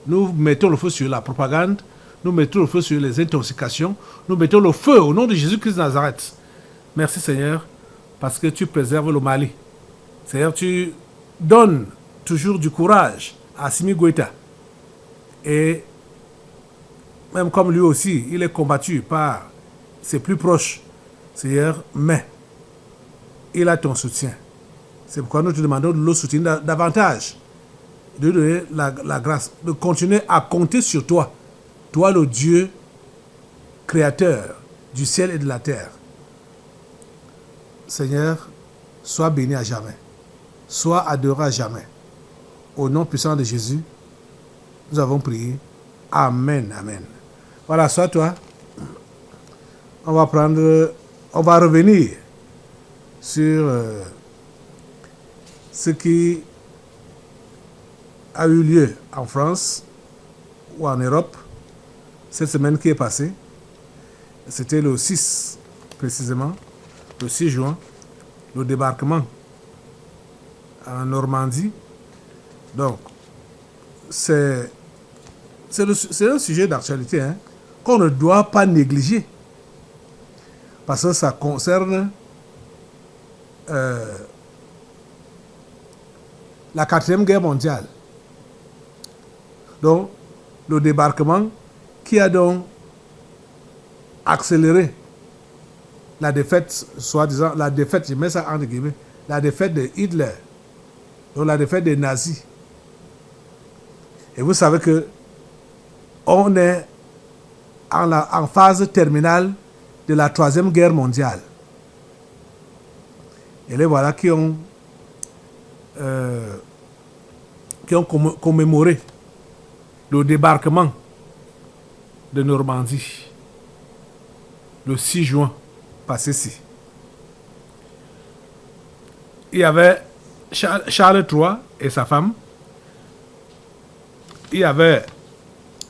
Nous mettons le feu sur la propagande, nous mettons le feu sur les intoxications, nous mettons le feu au nom de Jésus-Christ de Nazareth. Merci Seigneur, parce que tu préserves le Mali. Seigneur, tu donnes toujours du courage à Assimi Goïta. Et même comme lui aussi, il est combattu par ses plus proches, Seigneur, mais il a ton soutien. C'est pourquoi nous te demandons de le soutenir davantage, de donner la grâce, de continuer à compter sur toi, toi le Dieu créateur du ciel et de la terre. Seigneur, sois béni à jamais. Sois adoré à jamais. Au nom puissant de Jésus, nous avons prié. Amen, amen. Voilà, sois toi. On va revenir sur ce qui a eu lieu en France ou en Europe cette semaine qui est passée. C'était le 6, précisément, le 6 juin, le débarquement en Normandie. Donc, c'est un sujet d'actualité qu'on ne doit pas négliger parce que ça concerne la 4e guerre mondiale. Donc, le débarquement qui a donc accéléré la défaite, soi-disant, la défaite, je mets ça entre guillemets, la défaite de Hitler, donc la défaite des nazis. Et vous savez que on est en phase terminale de la 3e guerre mondiale. Et les voilà qui ont commémoré le débarquement de Normandie le 6 juin passé-ci. Il y avait Charles III et sa femme. Il y avait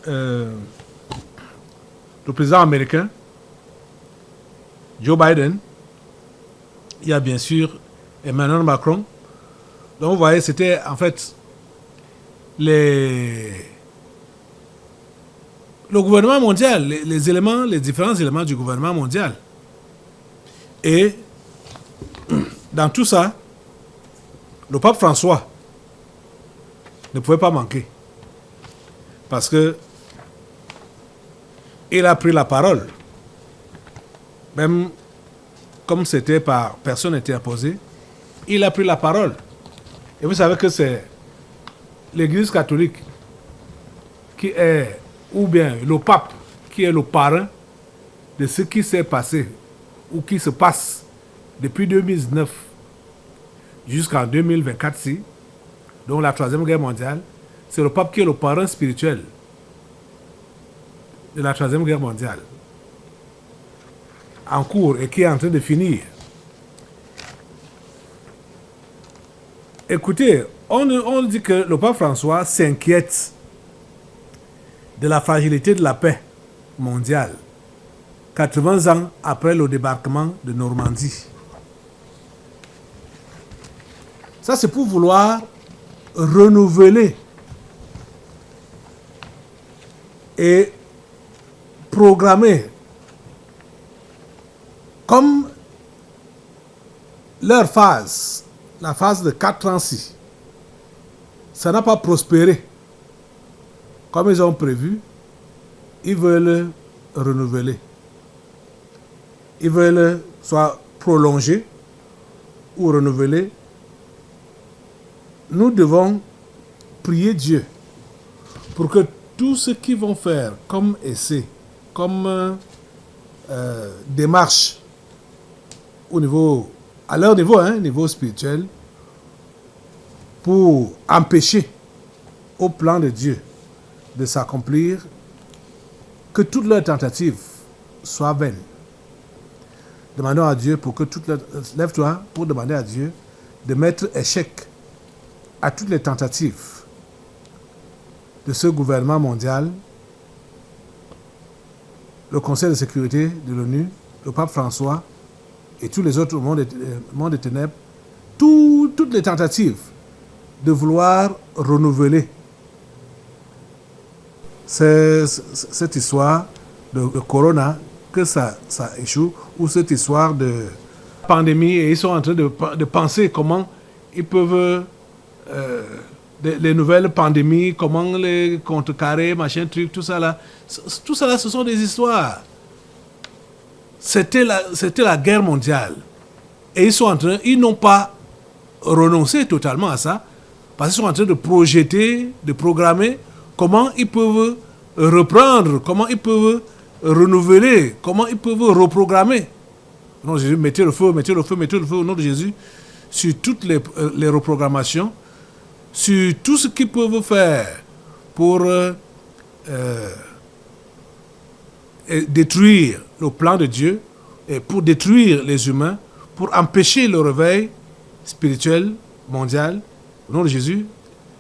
le président américain, Joe Biden. Il y a bien sûr Emmanuel Macron. Donc vous voyez, c'était en fait le gouvernement mondial, les différents éléments du gouvernement mondial. Et dans tout ça, le pape François ne pouvait pas manquer. Parce que il a pris la parole. Même comme c'était par personne interposée, il a pris la parole. Et vous savez que c'est l'Église catholique qui est, ou bien le pape qui est le parrain de ce qui s'est passé ou qui se passe depuis 2019 jusqu'en 2024-ci, donc la 3e guerre mondiale. C'est le pape qui est le parrain spirituel de la 3e guerre mondiale en cours et qui est en train de finir. Écoutez, on dit que le pape François s'inquiète de la fragilité de la paix mondiale 80 ans après le débarquement de Normandie. Ça, c'est pour vouloir renouveler et programmer comme leur phase, la phase de 4 ans, ça n'a pas prospéré comme ils ont prévu. Ils veulent renouveler. Ils veulent soit prolonger ou renouveler. Nous devons prier Dieu pour que tout ce qu'ils vont faire comme essai, comme démarche à leur niveau, niveau spirituel, pour empêcher au plan de Dieu de s'accomplir, que toutes leurs tentatives soient vaines. Demandons à Dieu pour que lève-toi pour demander à Dieu de mettre échec à toutes les tentatives de ce gouvernement mondial, le Conseil de sécurité de l'ONU, le pape François et tous les autres mondes des ténèbres, toutes les tentatives de vouloir renouveler cette histoire de corona, que ça échoue, ou cette histoire de pandémie, et ils sont en train de penser comment ils peuvent les nouvelles pandémies, comment les contrecarrer, machin truc, tout ça là, ce sont des histoires. C'était la guerre mondiale. Et ils n'ont pas renoncé totalement à ça, parce qu'ils sont en train de projeter, de programmer comment ils peuvent reprendre, comment ils peuvent renouveler, comment ils peuvent reprogrammer Au nom de Jésus, mettez le feu, mettez le feu, mettez le feu au nom de Jésus sur toutes les reprogrammations, sur tout ce qu'ils peuvent faire pour détruire le plan de Dieu et pour détruire les humains, pour empêcher le réveil spirituel mondial. Au nom de Jésus,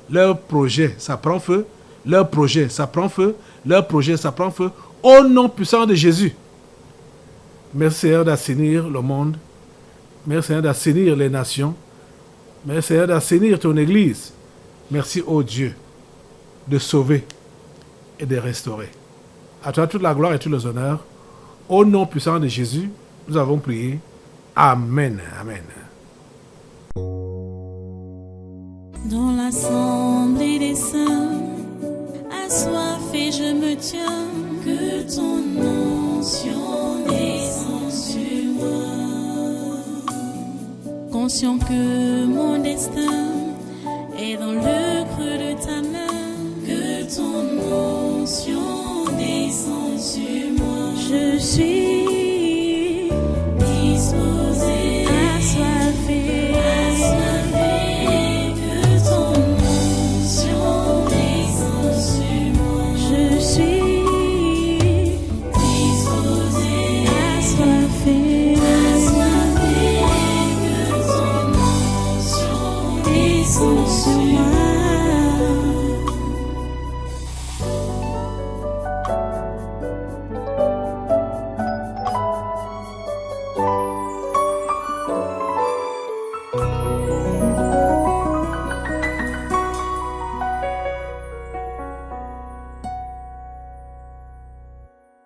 leur projet, ça prend feu. Leur projet, ça prend feu. Leur projet, ça prend feu. Au nom puissant de Jésus. Merci Seigneur d'assainir le monde. Merci Seigneur d'assainir les nations. Merci Seigneur d'assainir ton Église. Merci, ô Dieu, de sauver et de restaurer. À toi toute la gloire et tout les honneurs. Au nom puissant de Jésus, nous avons prié. Amen. Amen. Dans l'assemblée des saints, assoiffé je me tiens, que ton onction descende sur moi. Conscient que mon destin